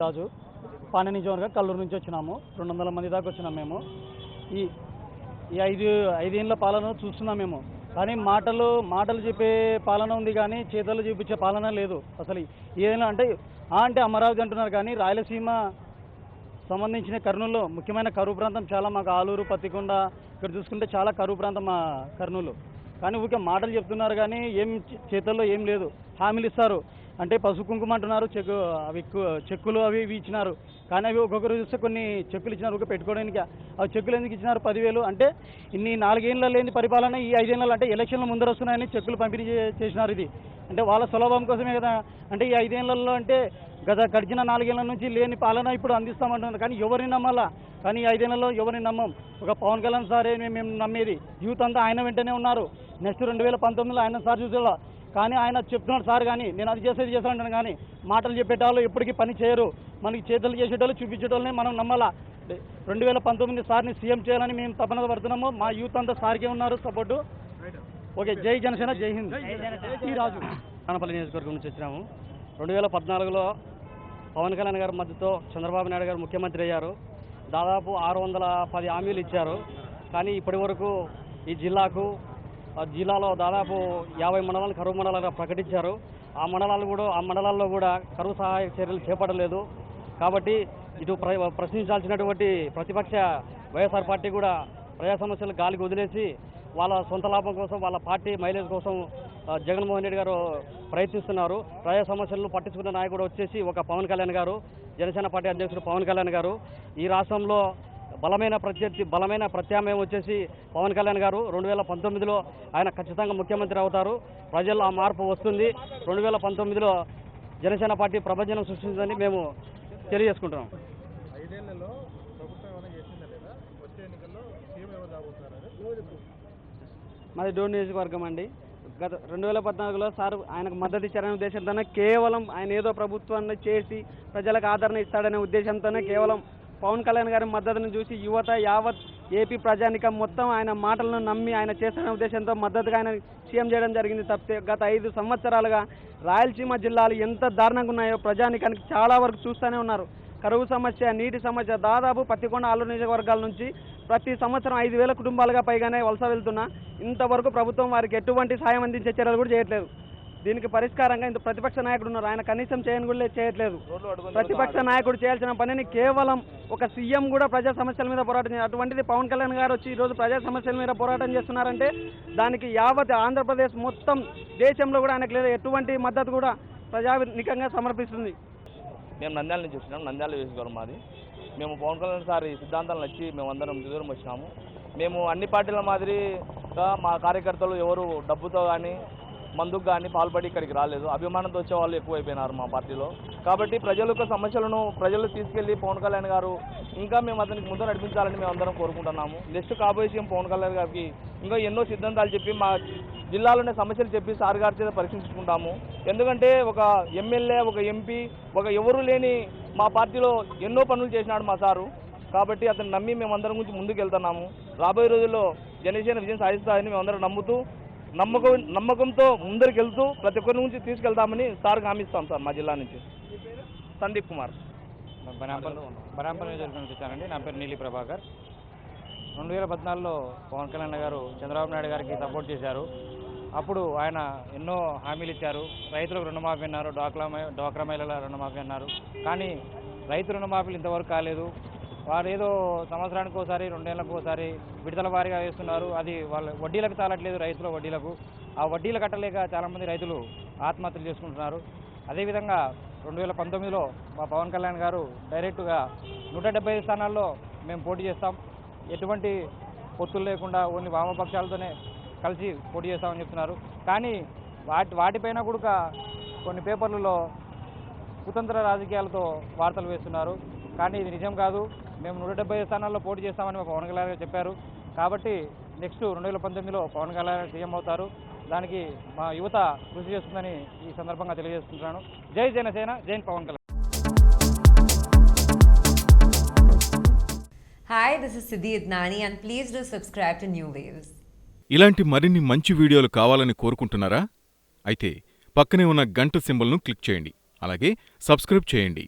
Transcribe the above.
రాజు పాండ్య నియోజకవర్గం కల్లూరు నుంచి వచ్చినాము. 200 మంది దాకా వచ్చినాం మేము. ఈ ఈ ఐదేళ్ల పాలన చూస్తున్నాం మేము. కానీ మాటలు చెప్పే పాలన ఉంది కానీ చేతలు చూపించే పాలన లేదు. అసలు ఏదైనా అంటే అమరావతి అంటున్నారు కానీ రాయలసీమ సంబంధించిన కర్నూలులో ముఖ్యమైన కరువు ప్రాంతం చాలా. మాకు ఆలూరు, పత్తికొండ ఇక్కడ చూసుకుంటే చాలా కరువు ప్రాంతం మా కర్నూలు. కానీ ఊరికే మాటలు చెప్తున్నారు కానీ చేతల్లో ఏం లేదు. హామీలు ఇస్తారు అంటే పసుపు కుంకుమ అంటున్నారు, చెక్కులు అవి ఇచ్చినారు. కానీ అవి ఒక్కొక్కరు చూస్తే కొన్ని చెక్కులు ఇచ్చినారు ఊరికే పెట్టుకోవడానికి. అవి చెక్కులు ఎందుకు ఇచ్చినారు? 10,000 అంటే ఇన్ని 4 ఏళ్ళ లేని పరిపాలన ఈ 5 ఏళ్ళలో అంటే ఎలక్షన్లు ముందర వస్తున్నాయని చెక్కులు పంపిణీ చేసినారు. ఇది అంటే వాళ్ళ సులభం కోసమే కదా. అంటే ఈ 5 ఏళ్లలో అంటే గడిచిన 4 ఏళ్ల నుంచి లేని పాలన ఇప్పుడు అందిస్తామంటున్నారు. కానీ ఎవరిని నమ్మాలా? కానీ ఈ 5 ఏళ్లలో ఎవరిని నమ్మం. ఒక పవన్ కళ్యాణ్ సారే మేము నమ్మేది. యూత్ అంతా ఆయన వెంటనే ఉన్నారు. నెక్స్ట్ 2019లో ఆయన సార్ చూసేలా. కానీ ఆయన చెప్తున్నాడు సార్, కానీ నేను అది చేస్తాను కానీ మాటలు చెప్పేటోళ్ళు ఎప్పటికీ పని చేయరు. మనకి చేతులు చేసేటోళ్ళు చూపించేటోళ్ళని మనం నమ్మాలా. 2019 సార్ని సీఎం చేయాలని మేము తపన పడుతున్నాము. మా యూత్ అంతా సార్కే ఉన్నారు సపోర్టు. ఓకే, జై జనసేన, జై హింద్. ఈ రాజు కానపల్లి నియోజకవర్గం నుంచి వచ్చినాము. 2014లో పవన్ కళ్యాణ్ గారి మద్దతుతో చంద్రబాబు నాయుడు గారు ముఖ్యమంత్రి అయ్యారు. దాదాపు 610 హామీలు ఇచ్చారు. కానీ ఇప్పటి వరకు ఈ జిల్లాలో దాదాపు 50 మండలాలు కరువు మండలాలుగా ప్రకటించారు. ఆ మండలాల్లో కూడా కరువు సహాయక చర్యలు చేపట్టలేదు. కాబట్టి ఇటు ప్రశ్నించాల్సినటువంటి ప్రతిపక్ష వైఎస్ఆర్ పార్టీ కూడా ప్రజా సమస్యలు గాలికి వదిలేసి వాళ్ళ సొంత లాభం కోసం, వాళ్ళ పార్టీ మైలేజ్ కోసం జగన్మోహన్ రెడ్డి గారు ప్రయత్నిస్తున్నారు. ప్రజా సమస్యలను పట్టించుకున్న నాయకుడు వచ్చేసి ఒక పవన్ కళ్యాణ్ గారు, జనసేన పార్టీ అధ్యక్షుడు పవన్ కళ్యాణ్ గారు. ఈ రాష్ట్రంలో బలమైన ప్రత్యామ్నాయం వచ్చేసి పవన్ కళ్యాణ్ గారు. 2019లో ఆయన ఖచ్చితంగా ముఖ్యమంత్రి అవుతారు. ప్రజల్లో ఆ మార్పు వస్తుంది. 2019లో జనసేన పార్టీ ప్రభంజనం సృష్టించిందని మేము తెలియజేసుకుంటున్నాం. మాది డోన్ నియోజకవర్గం అండి. గత 2014లో సార్ ఆయనకు మద్దతు ఇచ్చారనే ఉద్దేశంతోనే, కేవలం ఆయన ఏదో ప్రభుత్వాన్ని చేసి ప్రజలకు ఆదరణ ఇస్తాడనే ఉద్దేశంతోనే కేవలం పవన్ కళ్యాణ్ గారి మద్దతును చూసి యువత యావత్ ఏపీ ప్రజానికం మొత్తం ఆయన మాటలను నమ్మి ఆయన చేస్తున్న ఉద్దేశంతో మద్దతుగా ఆయన సీఎం చేయడం జరిగింది. తప్పితే గత 5 సంవత్సరాలుగా రాయలసీమ జిల్లాలు ఎంత దారుణంగా ఉన్నాయో ప్రజానికానికి చాలా వరకు చూస్తూనే ఉన్నారు. కరువు సమస్య, నీటి సమస్య, దాదాపు పత్తికొండ, ఆలూరు నియోజకవర్గాల నుంచి ప్రతి సంవత్సరం 5,000 కుటుంబాలుగా పైగానే వలస వెళ్తున్నా ఇంతవరకు ప్రభుత్వం వారికి ఎటువంటి సాయం అందించే చర్యలు కూడా చేయట్లేదు. దీనికి పరిష్కారంగా ఇంత ప్రతిపక్ష నాయకుడు ఉన్నారు, ఆయన కనీసం చేయట్లేదు. ప్రతిపక్ష నాయకుడు చేయాల్సిన పనిని కేవలం ఒక సీఎం కూడా ప్రజా సమస్యల మీద పోరాటం చేయాలి. అటువంటిది పవన్ కళ్యాణ్ గారు వచ్చి ఈరోజు ప్రజా సమస్యల మీద పోరాటం చేస్తున్నారంటే దానికి యావత్ ఆంధ్రప్రదేశ్ మొత్తం దేశంలో కూడా ఆయనకు లేదా ఎటువంటి మద్దతు కూడా ప్రజానికంగా సమర్పిస్తుంది. మేము నంద్యాల నుంచి వచ్చినాము. నంద్యాల నియోజకవర్గం మాది. మేము పవన్ కళ్యాణ్ సార్ సిద్ధాంతాలు నచ్చి మేమందరం దూరం వచ్చినాము. మేము అన్ని పార్టీల మాదిరిగా మా కార్యకర్తలు ఎవరు డబ్బుతో కానీ మందుకు కానీ పాల్పడి ఇక్కడికి రాలేదు. అభిమానంతో వచ్చే వాళ్ళు ఎక్కువైపోయినారు మా పార్టీలో. కాబట్టి ప్రజల యొక్క సమస్యలను ప్రజలు తీసుకెళ్లి పవన్ కళ్యాణ్ గారు ఇంకా మేము అతనికి ముందు నడిపించాలని మేము అందరం కోరుకుంటున్నాము. నెక్స్ట్ కాబోయే సీఎం పవన్ కళ్యాణ్ గారికి ఇంకా ఎన్నో సిద్ధాంతాలు చెప్పి మా జిల్లాలోనే సమస్యలు చెప్పి సార్ గారి చేత పరీక్షించుకుంటాము. ఎందుకంటే ఒక ఎమ్మెల్యే, ఒక ఎంపీ, ఎవరు లేని మా పార్టీలో ఎన్నో పనులు చేసినాడు మా సారు. కాబట్టి అతను నమ్మి మేమందరం గురించి ముందుకు వెళ్తున్నాము. రాబోయే రోజుల్లో జనసేన విజయం సాధిస్తారని మేమందరం నమ్ముతూ నమ్మకంతో ముందరికి వెళ్తూ ప్రతి ఒక్కరి నుంచి తీసుకెళ్తామని సార్కి హామీ ఇస్తాం. సార్ మా జిల్లా నుంచి సందీప్ కుమార్, బరాంపల్లి నియోజకవర్గం నుంచి వచ్చానండి. నా పేరు నీలి ప్రభాకర్. 2014లో పవన్ కళ్యాణ్ గారు చంద్రబాబు నాయుడు గారికి సపోర్ట్ చేశారు. అప్పుడు ఆయన ఎన్నో హామీలు ఇచ్చారు. రైతులకు రుణమాఫీ అన్నారు, డ్వాక్రా మహిళల రుణమాఫీ అన్నారు. కానీ రైతు రుణమాఫీలు ఇంతవరకు కాలేదు. వారు ఏదో సంవత్సరానికి ఒకసారి, 2 ఏళ్ళకు ఒకసారి విడతల వారీగా వేస్తున్నారు. అది వాళ్ళ వడ్డీలకు చాలట్లేదు, రైతుల వడ్డీలకు. ఆ వడ్డీలు కట్టలేక చాలామంది రైతులు ఆత్మహత్యలు చేసుకుంటున్నారు. అదేవిధంగా 2019లో మా పవన్ కళ్యాణ్ గారు డైరెక్టుగా 175 స్థానాల్లో మేము పోటీ చేస్తాం, ఎటువంటి పొత్తులు లేకుండా ఓన్లీ వామపక్షాలతోనే కలిసి పోటీ చేస్తామని చెప్తున్నారు. కానీ వాటిపైన కూడా కొన్ని పేపర్లలో కుతంత్ర రాజకీయాలతో వార్తలు వేస్తున్నారు. కానీ ఇది నిజం కాదు. మేము 175 స్థానాల్లో పోటీ చేస్తామని మా పవన్ కళ్యాణ్ గారు చెప్పారు. కాబట్టి నెక్స్ట్ 2019లో పవన్ కళ్యాణ్ సీఎం అవుతారు. దానికి మా యువత కృషి చేస్తుందని ఈ సందర్భంగా తెలియజేస్తున్నాను. జై జనసేన, జై Pawan Kalyan. Hi, this is Siddhi Idnani and please do subscribe to New Waves. ఇలాంటి మరిన్ని మంచి వీడియోలు కావాలని కోరుకుంటున్నారా? అయితే పక్కనే ఉన్న గంట సింబల్ను క్లిక్ చేయండి. అలాగే సబ్స్క్రైబ్ చేయండి.